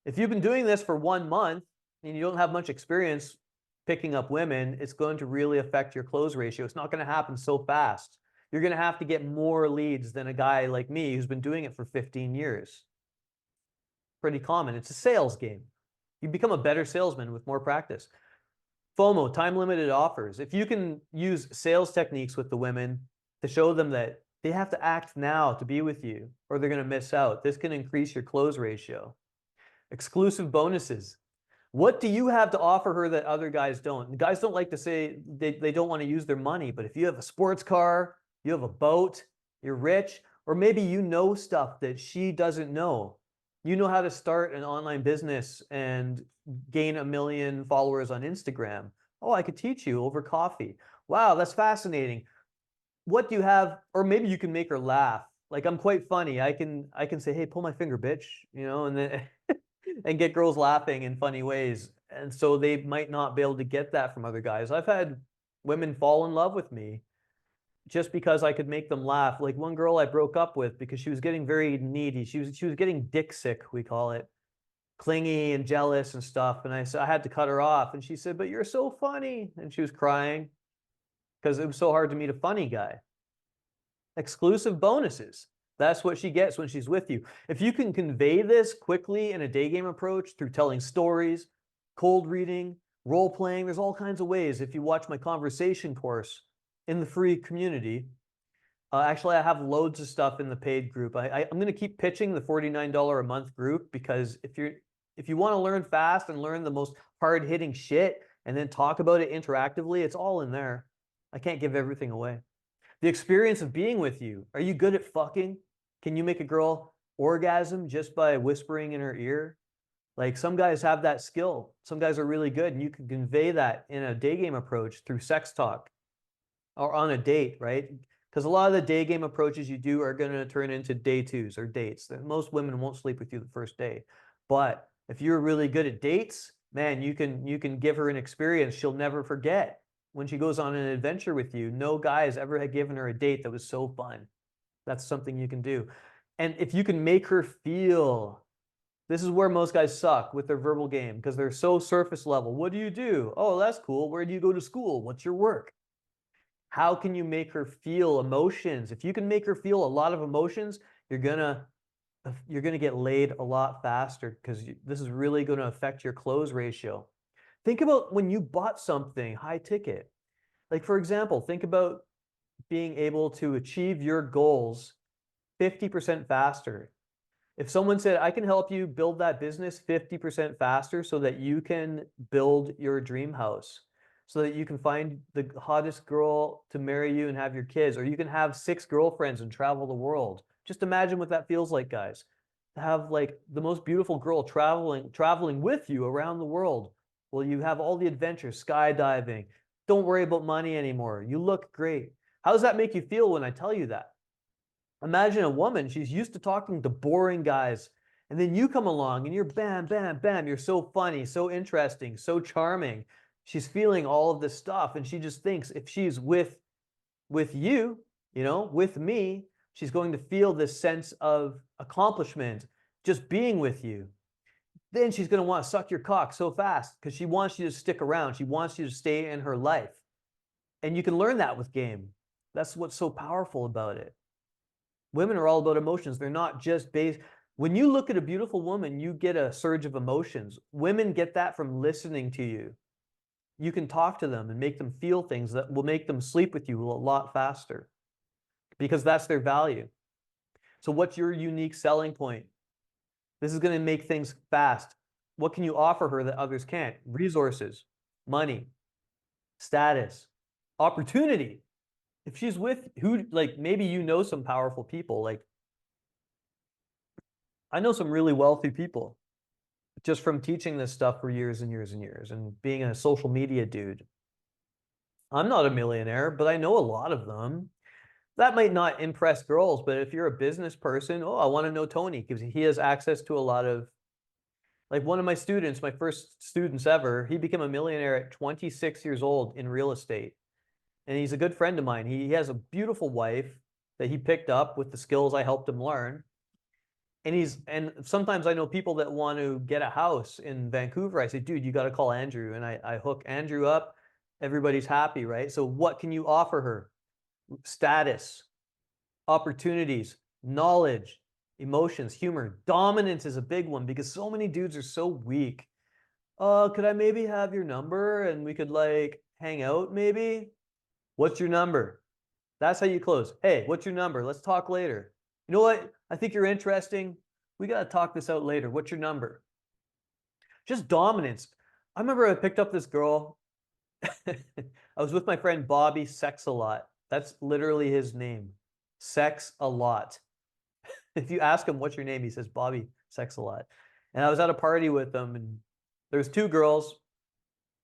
If you've been doing this for 1 month and you don't have much experience picking up women, it's going to really affect your close ratio. It's not going to happen so fast. You're going to have to get more leads than a guy like me who's been doing it for 15 years. Pretty common. It's a sales game. You become a better salesman with more practice. FOMO, time-limited offers. If you can use sales techniques with the women to show them that they have to act now to be with you or they're going to miss out, this can increase your close ratio. Exclusive bonuses. What do you have to offer her that other guys don't? The guys don't like to say they don't want to use their money, but if you have a sports car, you have a boat, you're rich, or maybe you know stuff that she doesn't know. You know how to start an online business and gain 1 million followers on Instagram. Oh, I could teach you over coffee. Wow, that's fascinating. What do you have? Or maybe you can make her laugh. Like, I'm quite funny. I can say, hey, pull my finger, bitch, you know, and then and get girls laughing in funny ways. And so they might not be able to get that from other guys. I've had women fall in love with me just because I could make them laugh. Like one girl I broke up with because she was getting very needy. She was getting dick sick, we call it, clingy and jealous and stuff. And I had to cut her off. And she said, "But you're so funny." And she was crying because it was so hard to meet a funny guy. Exclusive bonuses. That's what she gets when she's with you. If you can convey this quickly in a day game approach through telling stories, cold reading, role playing, there's all kinds of ways. If you watch my conversation course in the free community, actually I have loads of stuff in the paid group. I'm going to keep pitching the $49 a month group because if you want to learn fast and learn the most hard hitting shit and then talk about it interactively, it's all in there. I can't give everything away. The experience of being with you. Are you good at fucking? Can you make a girl orgasm just by whispering in her ear? Like some guys have that skill. Some guys are really good, and you can convey that in a day game approach through sex talk or on a date, right? Because a lot of the day game approaches you do are going to turn into day twos or dates. Most women won't sleep with you the first day. But if you're really good at dates, man, you can give her an experience she'll never forget. When she goes on an adventure with you, no guy has ever given her a date that was so fun. That's something you can do. And if you can make her feel, this is where most guys suck with their verbal game because they're so surface level. What do you do? Oh, that's cool. Where do you go to school? What's your work? How can you make her feel emotions? If you can make her feel a lot of emotions, you're gonna get laid a lot faster because this is really going to affect your close ratio. Think about when you bought something high ticket. Like, for example, think about being able to achieve your goals 50% faster. If someone said, I can help you build that business 50% faster so that you can build your dream house, so that you can find the hottest girl to marry you and have your kids, or you can have 6 girlfriends and travel the world. Just imagine what that feels like, guys. To have like the most beautiful girl traveling with you around the world. Well, you have all the adventures, skydiving. Don't worry about money anymore. You look great. How does that make you feel when I tell you that? Imagine a woman, she's used to talking to boring guys, and then you come along and you're bam, bam, bam. You're so funny, so interesting, so charming. She's feeling all of this stuff, and she just thinks if she's with you, with me, she's going to feel this sense of accomplishment just being with you. Then she's going to want to suck your cock so fast because she wants you to stick around. She wants you to stay in her life. And you can learn that with game. That's what's so powerful about it. Women are all about emotions. They're not just based. When you look at a beautiful woman, you get a surge of emotions. Women get that from listening to you. You can talk to them and make them feel things that will make them sleep with you a lot faster because that's their value. So what's your unique selling point? This is going to make things fast. What can you offer her that others can't? Resources, money, status, opportunity. If she's with who, like maybe you know some powerful people. Like I know some really wealthy people just from teaching this stuff for years and years and years and being a social media dude. I'm not a millionaire, but I know a lot of them. That might not impress girls, but if you're a business person, oh, I want to know Tony because he has access to a lot of, like one of my students, my first students ever, he became a millionaire at 26 years old in real estate. And he's a good friend of mine. He has a beautiful wife that he picked up with the skills I helped him learn. And sometimes I know people that want to get a house in Vancouver. I say, dude, you got to call Andrew. And I hook Andrew up. Everybody's happy, right? So what can you offer her? Status, opportunities, knowledge, emotions, humor. Dominance is a big one because so many dudes are so weak. Could I maybe have your number and we could like hang out maybe? What's your number? That's how you close. Hey, what's your number? Let's talk later. You know what? I think you're interesting. We got to talk this out later. What's your number? Just dominance. I remember I picked up this girl. I was with my friend Bobby Sex a Lot. That's literally his name. Sex a Lot. If you ask him what's your name, he says Bobby Sex a Lot. And I was at a party with them, and there was two girls,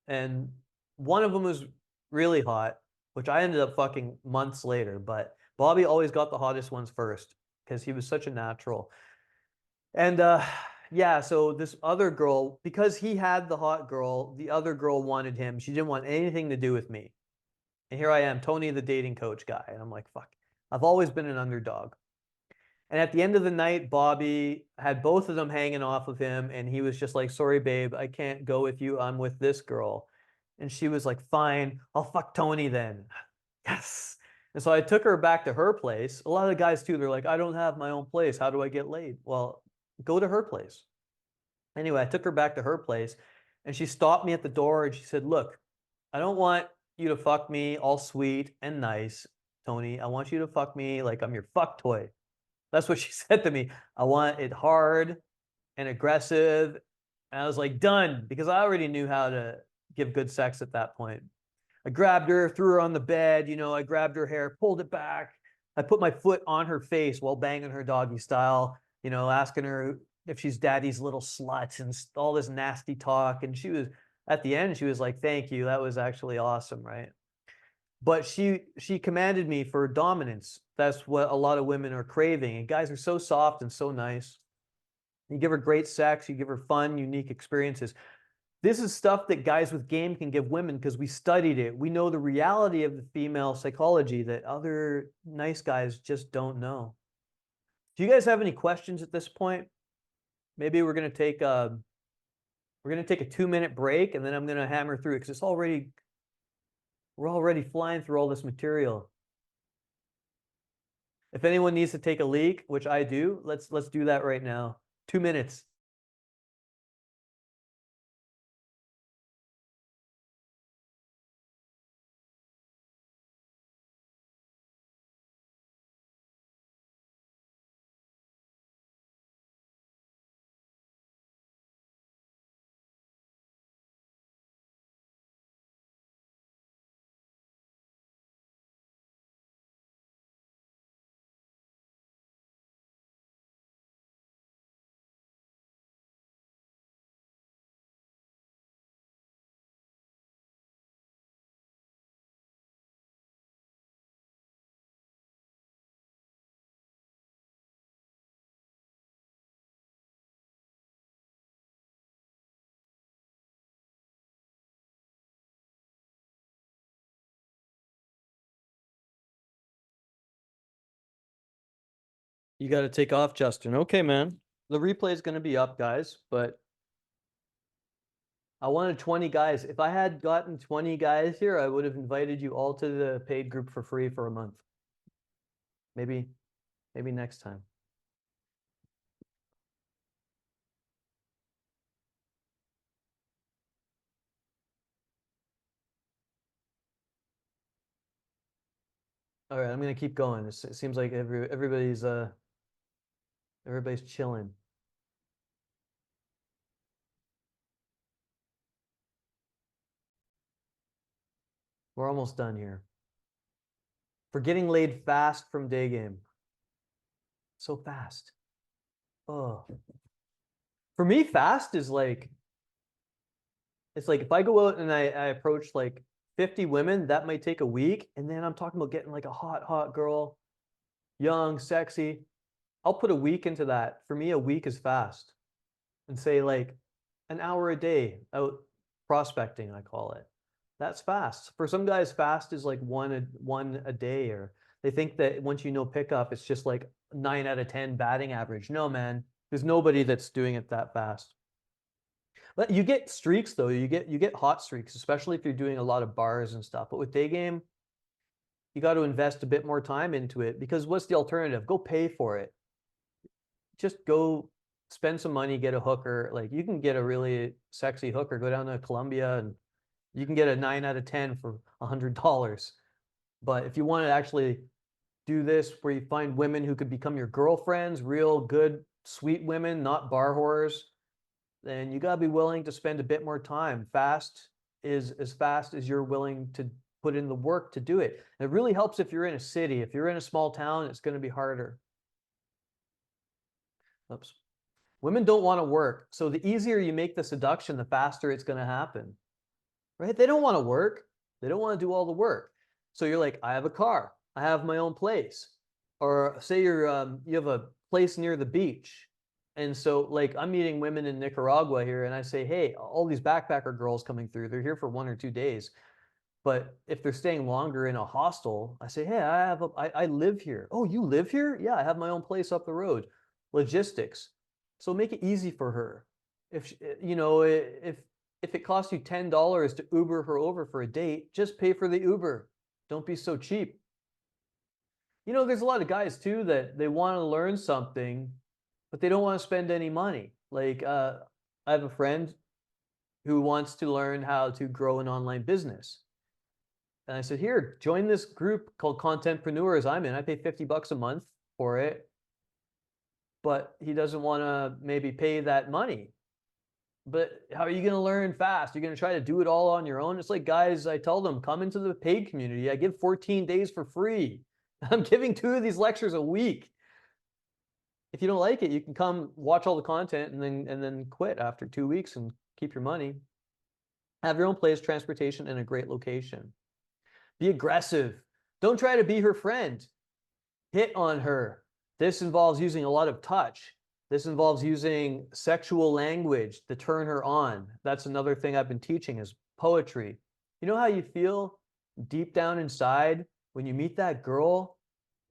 and one of them was really hot, which I ended up fucking months later. But Bobby always got the hottest ones first because he was such a natural. And yeah, so this other girl, because he had the hot girl, the other girl wanted him. She didn't want anything to do with me. And here I am, Tony, the dating coach guy. And I'm like, fuck, I've always been an underdog. And at the end of the night, Bobby had both of them hanging off of him. And he was just like, sorry, babe, I can't go with you. I'm with this girl. And she was like, fine, I'll fuck Tony then. Yes. And so I took her back to her place. A lot of the guys too, they're like, I don't have my own place. How do I get laid? Well, go to her place. Anyway, I took her back to her place and she stopped me at the door and she said, look, I don't want you to fuck me all sweet and nice, Tony. I want you to fuck me like I'm your fuck toy. That's what she said to me. I want it hard and aggressive. And I was like, done, because I already knew how to give good sex at that point. I grabbed her, threw her on the bed, I grabbed her hair, pulled it back. I put my foot on her face while banging her doggy style, asking her if she's daddy's little slut and all this nasty talk. And she was, at the end, she was like, thank you. That was actually awesome, right? But she commanded me for dominance. That's what a lot of women are craving. And guys are so soft and so nice. You give her great sex, you give her fun, unique experiences. This is stuff that guys with game can give women because we studied it. We know the reality of the female psychology that other nice guys just don't know. Do you guys have any questions at this point? Maybe we're gonna take a 2-minute break and then I'm gonna hammer through because we're already flying through all this material. If anyone needs to take a leak, which I do, let's do that right now. 2 minutes. You got to take off, Justin. Okay, man. The replay is going to be up, guys, but I wanted 20 guys. If I had gotten 20 guys here, I would have invited you all to the paid group for free for a month. Maybe next time. All right, I'm gonna keep going. It seems like everybody's chilling. We're almost done here. For getting laid fast from Daygame. So fast. Oh. For me, fast is like, it's like if I go out and I approach like 50 women, that might take a week. And then I'm talking about getting like a hot girl, young, sexy. I'll put a week into that. For me, a week is fast. And say like an hour a day out prospecting, I call it. That's fast. For some guys, fast is like one a day, or they think that once you know pickup, it's just like 9 out of 10 batting average. No, man, there's nobody that's doing it that fast. But you get streaks though. You get hot streaks, especially if you're doing a lot of bars and stuff. But with Daygame, you got to invest a bit more time into it, because what's the alternative? Go pay for it. Just go spend some money, get a hooker. Like you can get a really sexy hooker. Go down to Colombia and you can get a 9 out of 10 for $100. But if you want to actually do this where you find women who could become your girlfriends, real good, sweet women, not bar whores, then you got to be willing to spend a bit more time. Fast is as fast as you're willing to put in the work to do it. And it really helps if you're in a city. If you're in a small town, it's going to be harder. Oops. Women don't want to work. So the easier you make the seduction, the faster it's going to happen. Right? They don't want to work. They don't want to do all the work. So you're like, I have a car. I have my own place. Or say you have a place near the beach. And so like I'm meeting women in Nicaragua here and I say, hey, all these backpacker girls coming through, they're here for 1 or 2 days. But if they're staying longer in a hostel, I say, hey, I live here. Oh, you live here? Yeah, I have my own place up the road. Logistics. So make it easy for her. If you know, if it costs you $10 to Uber her over for a date, just pay for the Uber. Don't be so cheap. You know, there's a lot of guys too that they want to learn something, but they don't want to spend any money. Like I have a friend who wants to learn how to grow an online business. And I said, here, join this group called Contentpreneurs I'm in. I pay $50 a month for it, but he doesn't want to maybe pay that money. But how are you going to learn fast? You're going to try to do it all on your own. It's like, guys, I tell them, come into the paid community. I give 14 days for free. I'm giving 2 of these lectures a week. If you don't like it, you can come watch all the content and then quit after 2 weeks and keep your money. Have your own place, transportation, and a great location. Be aggressive. Don't try to be her friend. Hit on her. This involves using a lot of touch. This involves using sexual language to turn her on. That's another thing I've been teaching is poetry. You know how you feel deep down inside when you meet that girl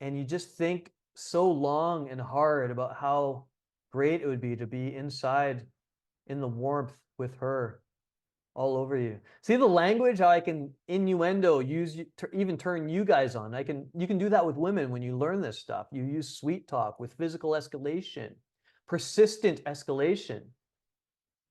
and you just think so long and hard about how great it would be to be inside in the warmth with her all over you. See the language, how I can innuendo use to even turn you guys on. You can do that with women when you learn this stuff. You use sweet talk with physical escalation, persistent escalation.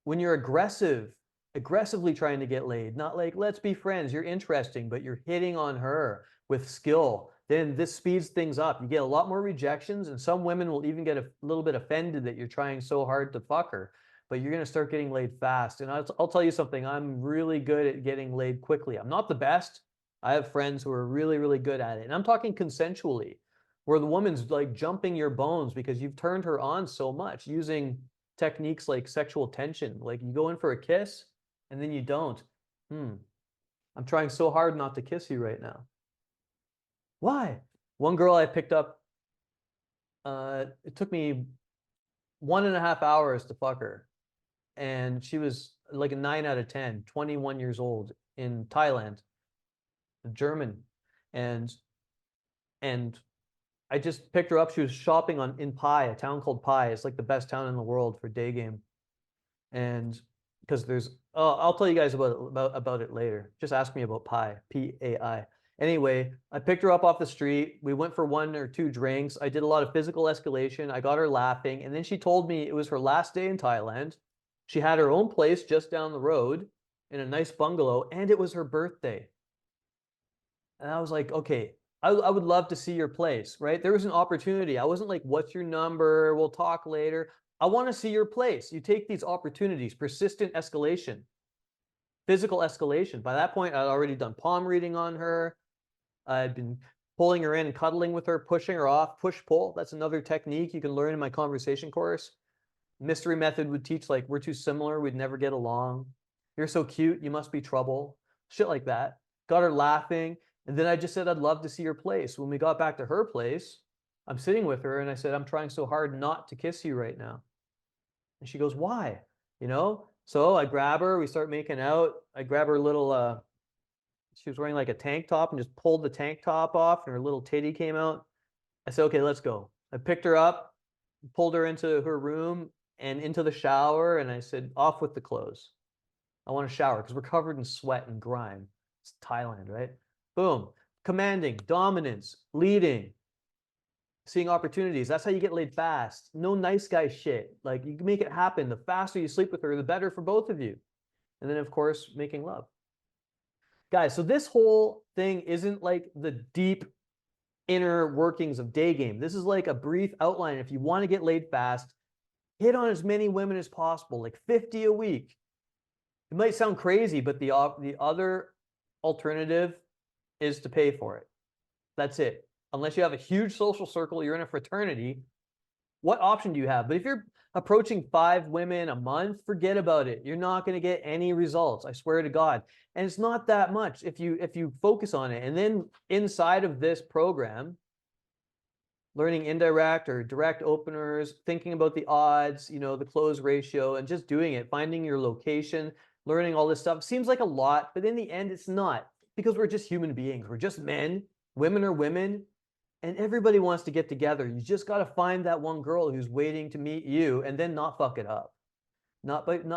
When you're aggressively trying to get laid, not like, let's be friends, you're interesting, but you're hitting on her with skill, then this speeds things up. You get a lot more rejections, and some women will even get a little bit offended that you're trying so hard to fuck her, but you're going to start getting laid fast. And I'll tell you something, I'm really good at getting laid quickly. I'm not the best. I have friends who are really, really good at it. And I'm talking consensually, where the woman's like jumping your bones because you've turned her on so much using techniques like sexual tension. Like you go in for a kiss and then you don't. I'm trying so hard not to kiss you right now. Why? One girl I picked up, it took me 1.5 hours to fuck her. And she was like a 9 out of 10, 21 years old in Thailand, German. And I just picked her up. She was shopping in Pi, a town called Pi. It's like the best town in the world for Daygame. And because there's, oh, I'll tell you guys about it later. Just ask me about Pi, Pai. Anyway, I picked her up off the street. We went for 1 or 2 drinks. I did a lot of physical escalation. I got her laughing. And then she told me it was her last day in Thailand. She had her own place just down the road in a nice bungalow, and it was her birthday. And I was like, okay, I would love to see your place, right? There was an opportunity. I wasn't like, what's your number? We'll talk later. I want to see your place. You take these opportunities, persistent escalation, physical escalation. By that point, I'd already done palm reading on her. I'd been pulling her in, cuddling with her, pushing her off, push pull. That's another technique you can learn in my conversation course. Mystery method would teach like, we're too similar, we'd never get along. You're so cute, you must be trouble. Shit like that. Got her laughing. And then I just said, I'd love to see your place. When we got back to her place, I'm sitting with her and I said, I'm trying so hard not to kiss you right now. And she goes, why? You know? So I grab her, we start making out. I grab her little, she was wearing like a tank top and just pulled the tank top off and her little titty came out. I said, okay, let's go. I picked her up, pulled her into her room and into the shower. And I said, off with the clothes. I want to shower because we're covered in sweat and grime. It's Thailand, right? Boom. Commanding, dominance, leading, seeing opportunities. That's how you get laid fast. No nice guy shit. Like you can make it happen. The faster you sleep with her, the better for both of you. And then of course, making love. Guys, so this whole thing isn't like the deep inner workings of Daygame. This is like a brief outline. If you want to get laid fast, hit on as many women as possible, like 50 a week. It might sound crazy, but the other alternative is to pay for it. That's it. Unless you have a huge social circle, you're in a fraternity, what option do you have? But if you're approaching 5 women a month, forget about it. You're not going to get any results. I swear to God. And it's not that much if you focus on it. And then inside of this program, learning indirect or direct openers, thinking about the odds, you know, the close ratio, and just doing it, finding your location, learning all this stuff seems like a lot, but in the end, it's not because we're just human beings. We're just men. Women are women. And everybody wants to get together. You just got to find that one girl who's waiting to meet you and then not fuck it up.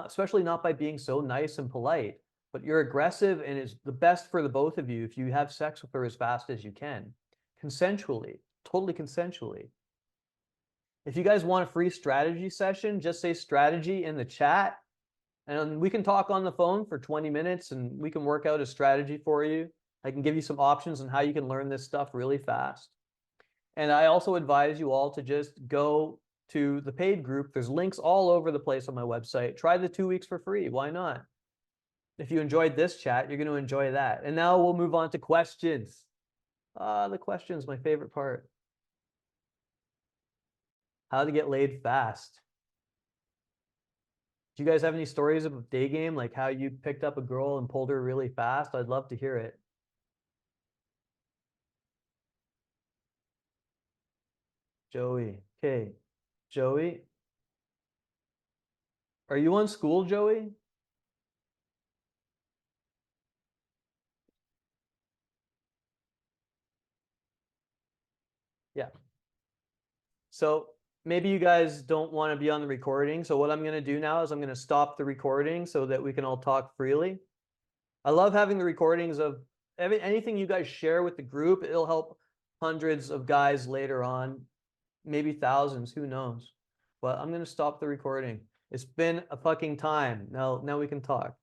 Especially not by being so nice and polite, but you're aggressive and it's the best for the both of you if you have sex with her as fast as you can. Consensually, totally consensually. If you guys want a free strategy session, just say strategy in the chat and we can talk on the phone for 20 minutes and we can work out a strategy for you. I can give you some options on how you can learn this stuff really fast. And I also advise you all to just go to the paid group. There's links all over the place on my website. Try the 2 weeks for free. Why not? If you enjoyed this chat, you're going to enjoy that. And now we'll move on to questions. The questions, my favorite part. How to get laid fast. Do you guys have any stories about Daygame, like how you picked up a girl and pulled her really fast? I'd love to hear it. Joey. Okay. Joey. Are you on Skool, Joey? Yeah. So maybe you guys don't want to be on the recording. So what I'm going to do now is I'm going to stop the recording so that we can all talk freely. I love having the recordings of anything you guys share with the group. It'll help hundreds of guys later on, maybe thousands, who knows. But I'm going to stop the recording. It's been a fucking time. Now we can talk.